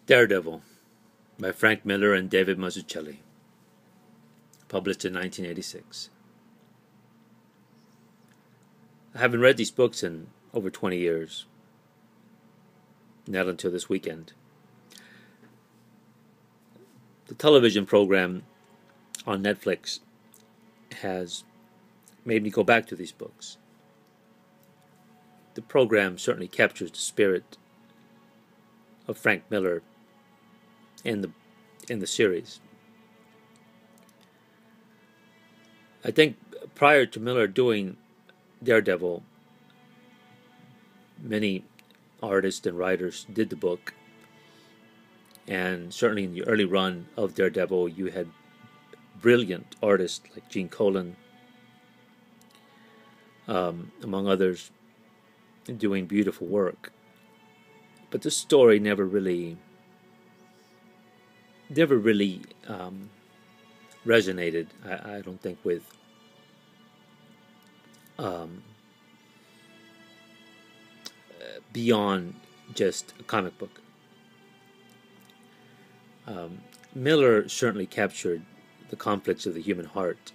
Daredevil by Frank Miller and David Mazzucchelli, published in 1986. I haven't read these books in over 20 years, not until this weekend. The television program on Netflix has made me go back to these books. The program certainly captures the spirit of Frank Miller in the series. I think prior to Miller doing Daredevil, many artists and writers did the book, and certainly in the early run of Daredevil you had brilliant artists like Gene Colan, among others, doing beautiful work. But the story never really resonated, I don't think, with beyond just a comic book. Miller certainly captured the conflicts of the human heart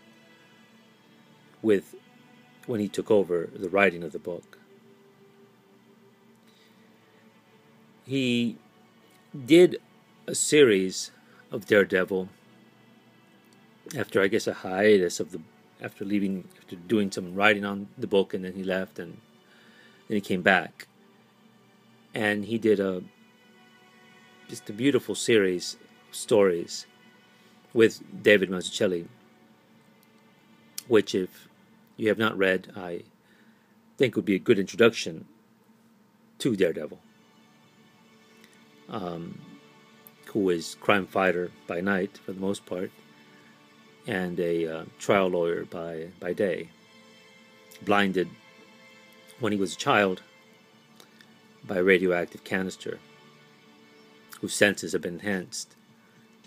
when he took over the writing of the book. He did a series of Daredevil after, I guess, a hiatus after doing some writing on the book, and then he left, and then he came back, and he did just a beautiful series of stories with David Mazzucchelli, which, if you have not read, I think would be a good introduction to Daredevil, who is crime fighter by night for the most part, and a trial lawyer by day, blinded when he was a child by a radioactive canister, whose senses have been enhanced,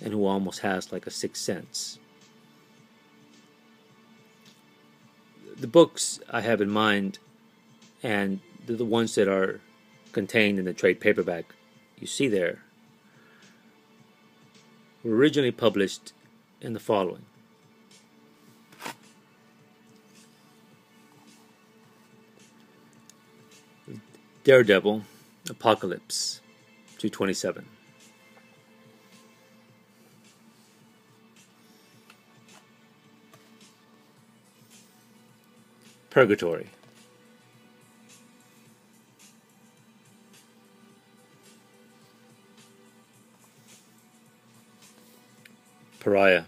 and who almost has like a sixth sense. The books I have in mind, and the ones that are contained in the trade paperback you see there, were originally published in the following. Daredevil, Apocalypse, 227. Purgatory. Pariah.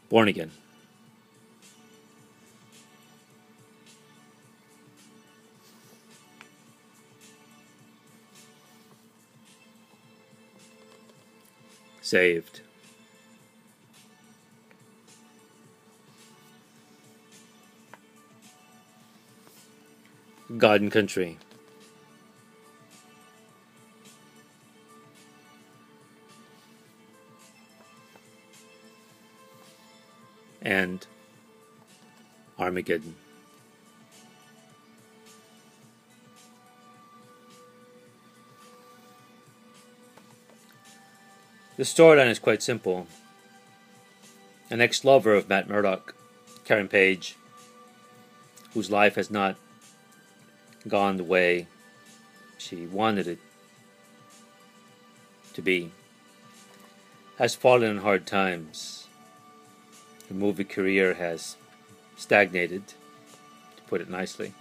Born Again. Saved. God and Country. And Armageddon. The storyline is quite simple. An ex-lover of Matt Murdock, Karen Page, whose life has not gone the way she wanted it to be, has fallen in hard times. Her movie career has stagnated, to put it nicely,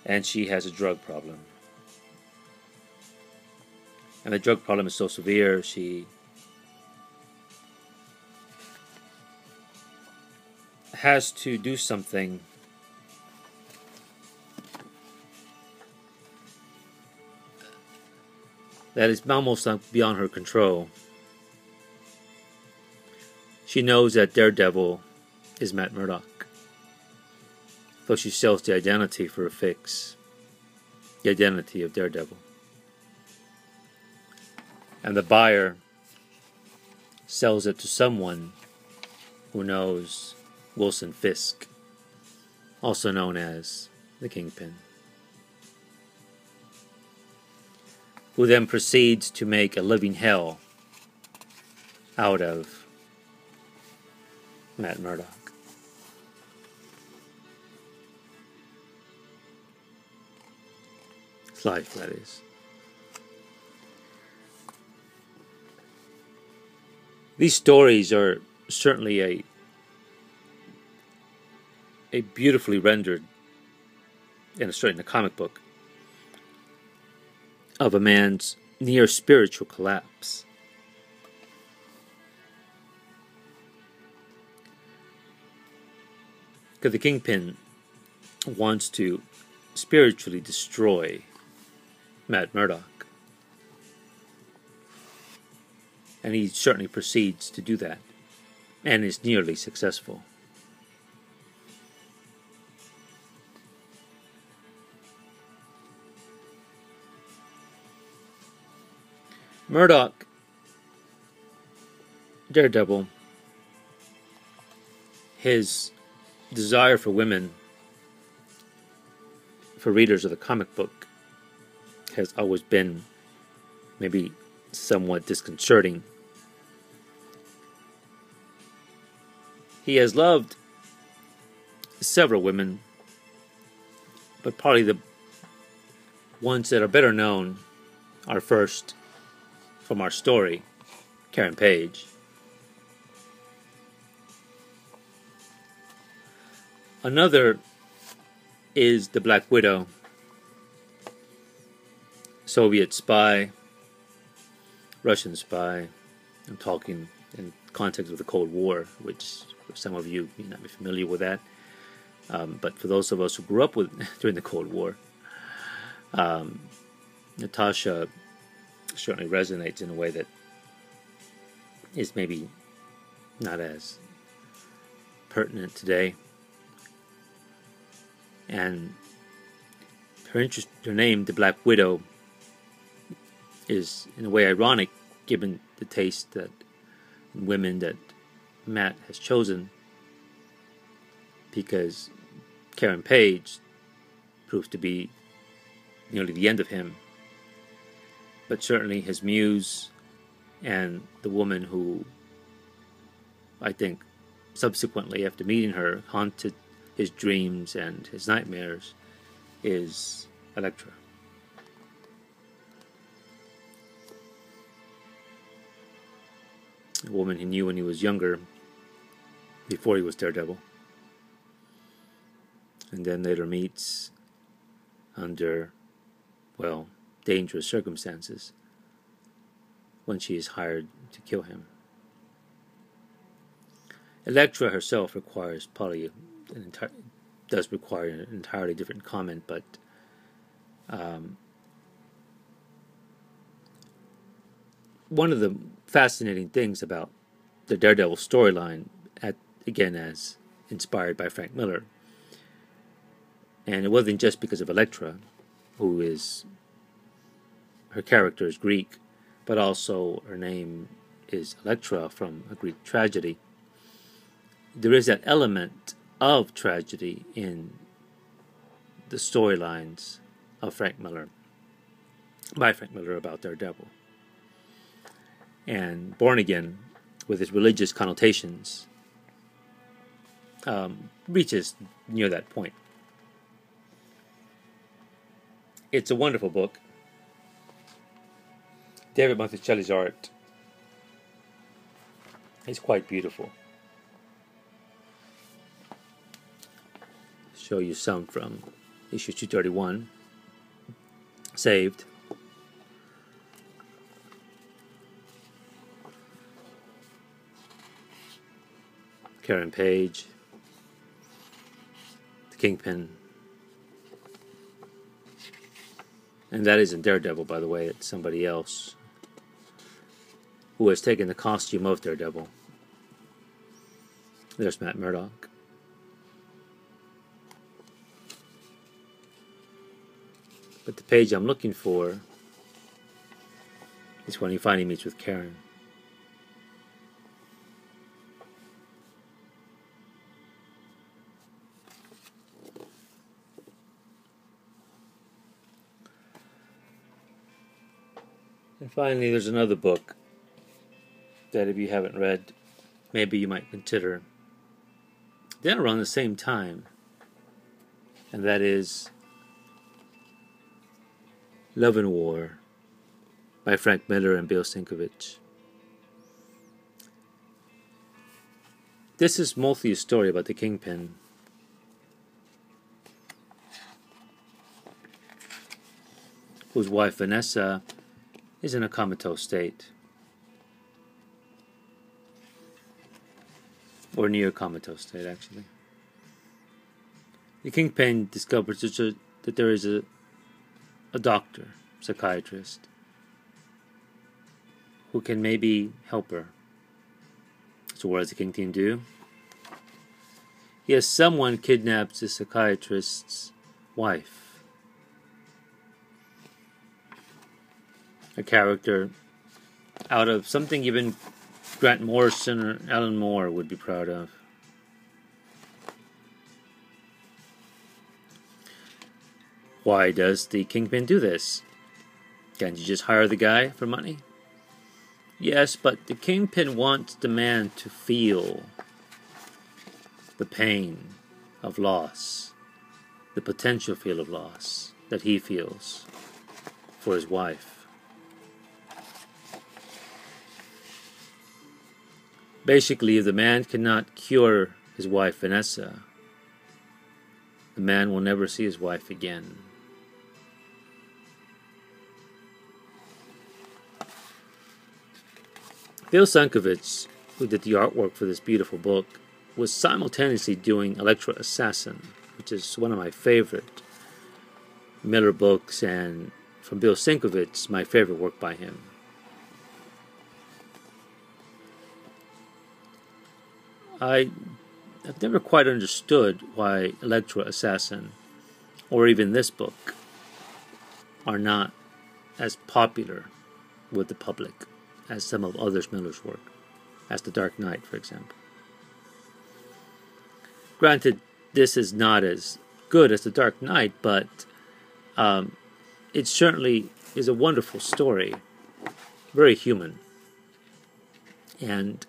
and she has a drug problem. And the drug problem is so severe, she has to do something that is almost beyond her control. She knows that Daredevil is Matt Murdock, though she sells the identity for a fix, the identity of Daredevil. And the buyer sells it to someone who knows Wilson Fisk, also known as the Kingpin, who then proceeds to make a living hell out of Matt Murdock. His life, that is. These stories are certainly a beautifully rendered, and certainly in a comic book, of a man's near spiritual collapse. Because the Kingpin wants to spiritually destroy Matt Murdock. And he certainly proceeds to do that, and is nearly successful. Murdock, Daredevil, his desire for women, for readers of the comic book, has always been maybe somewhat disconcerting. He has loved several women, but probably the ones that are better known are first, from our story, Karen Page. Another is the Black Widow, Soviet spy, Russian spy. I'm talking in context of the Cold War, which for some of you may not be familiar with that. But for those of us who grew up with during the Cold War, Natasha certainly resonates in a way that is maybe not as pertinent today. And her name, the Black Widow, is in a way ironic given the taste that women that Matt has chosen, because Karen Page proves to be nearly the end of him. But certainly his muse, and the woman who, I think, subsequently after meeting her, haunted his dreams and his nightmares, is Elektra. A woman he knew when he was younger, before he was Daredevil, and then later meets under, well, dangerous circumstances when she is hired to kill him. Elektra herself requires probably does require an entirely different comment, but one of the fascinating things about the Daredevil storyline, again as inspired by Frank Miller, and it wasn't just because of Elektra, who is, her character is Greek, but also her name is Elektra from a Greek tragedy. There is that element of tragedy in the storylines of Frank Miller, by Frank Miller, about Daredevil. And Born Again, with its religious connotations, reaches near that point. It's a wonderful book. David Monticelli's art is quite beautiful. Show you some from issue 231, Saved. Karen Page, the Kingpin. And that isn't Daredevil, by the way, it's somebody else who has taken the costume of Daredevil. There's Matt Murdock. But the page I'm looking for is when he finally meets with Karen. And finally, there's another book that if you haven't read, maybe you might consider. Then around the same time, and that is Love and War by Frank Miller and Bill Sienkiewicz. This is mostly a story about the Kingpin, whose wife Vanessa is in a comatose state, or near comatose state actually. The Kingpin discovers that there is a doctor, psychiatrist, who can maybe help her. So what does the Kingpin do? He has someone kidnaps the psychiatrist's wife. A character out of something even Grant Morrison or Alan Moore would be proud of. Why does the Kingpin do this? Can't you just hire the guy for money? Yes, but the Kingpin wants the man to feel the pain of loss, the potential feel of loss that he feels for his wife. Basically, if the man cannot cure his wife Vanessa, the man will never see his wife again. Bill Sienkiewicz, who did the artwork for this beautiful book, was simultaneously doing Electra Assassin, which is one of my favorite Miller books, and from Bill Sienkiewicz, my favorite work by him. I've never quite understood why Electra Assassin, or even this book, are not as popular with the public as some of others Miller's work, as The Dark Knight, for example. Granted, this is not as good as The Dark Knight, but it certainly is a wonderful story, very human, and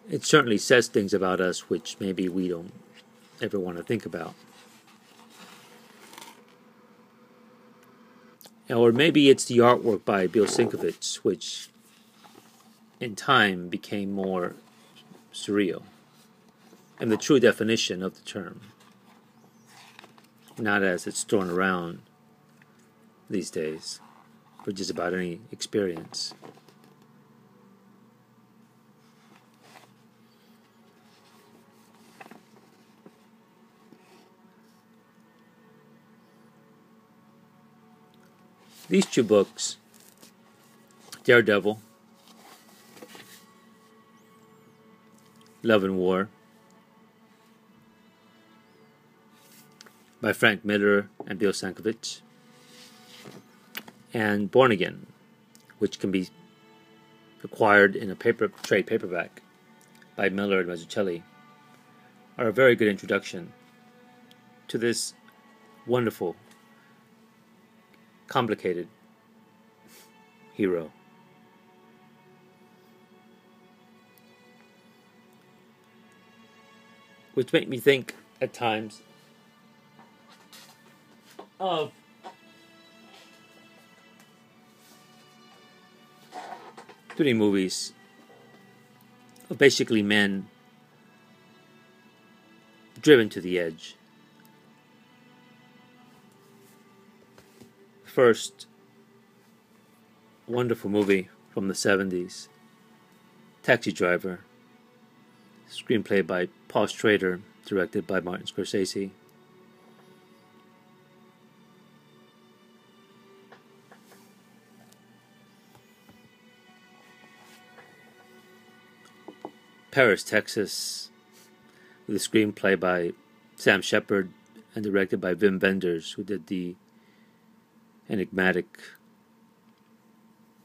it certainly says things about us which maybe we don't ever want to think about. Or maybe it's the artwork by Bill Sienkiewicz, which in time became more surreal, in the true definition of the term, not as it's thrown around these days for just about any experience. These two books, Daredevil, Love and War, by Frank Miller and Bill Sienkiewicz, and Born Again, which can be acquired in a trade paperback by Miller and Mazzucchelli, are a very good introduction to this wonderful, complicated hero. Which make me think at times of doing movies of basically men driven to the edge. First wonderful movie from the 70s, Taxi Driver, screenplay by Paul Schrader, directed by Martin Scorsese. Paris, Texas, with a screenplay by Sam Shepard and directed by Wim Wenders, who did the enigmatic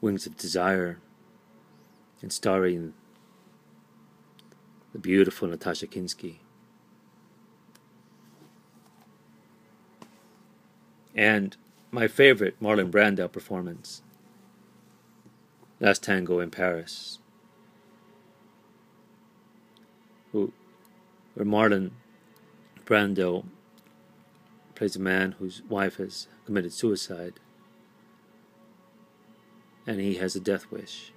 Wings of Desire, and starring the beautiful Natasha Kinski. And my favorite Marlon Brando performance Last Tango in Paris, where Marlon Brando plays a man whose wife has committed suicide, and he has a death wish.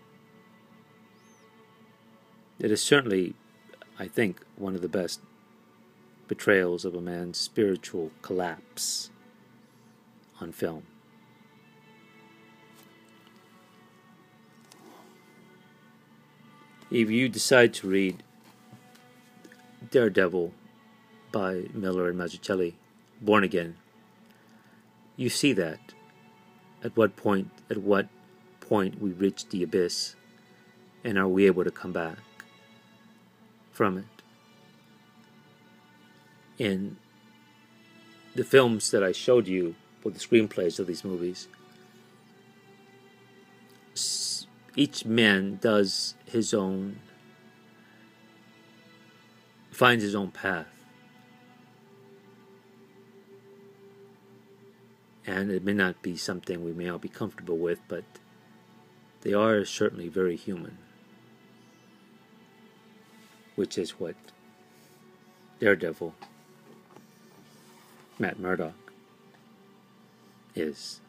It is certainly, I think, one of the best portrayals of a man's spiritual collapse on film. If you decide to read Daredevil by Miller and Mazzucchelli, Born Again, you see that at what point we reach the abyss, and are we able to come back from it. In the films that I showed you, for the screenplays of these movies, each man does finds his own path. And it may not be something we may all be comfortable with, but they are certainly very human, which is what Daredevil, Matt Murdock, is.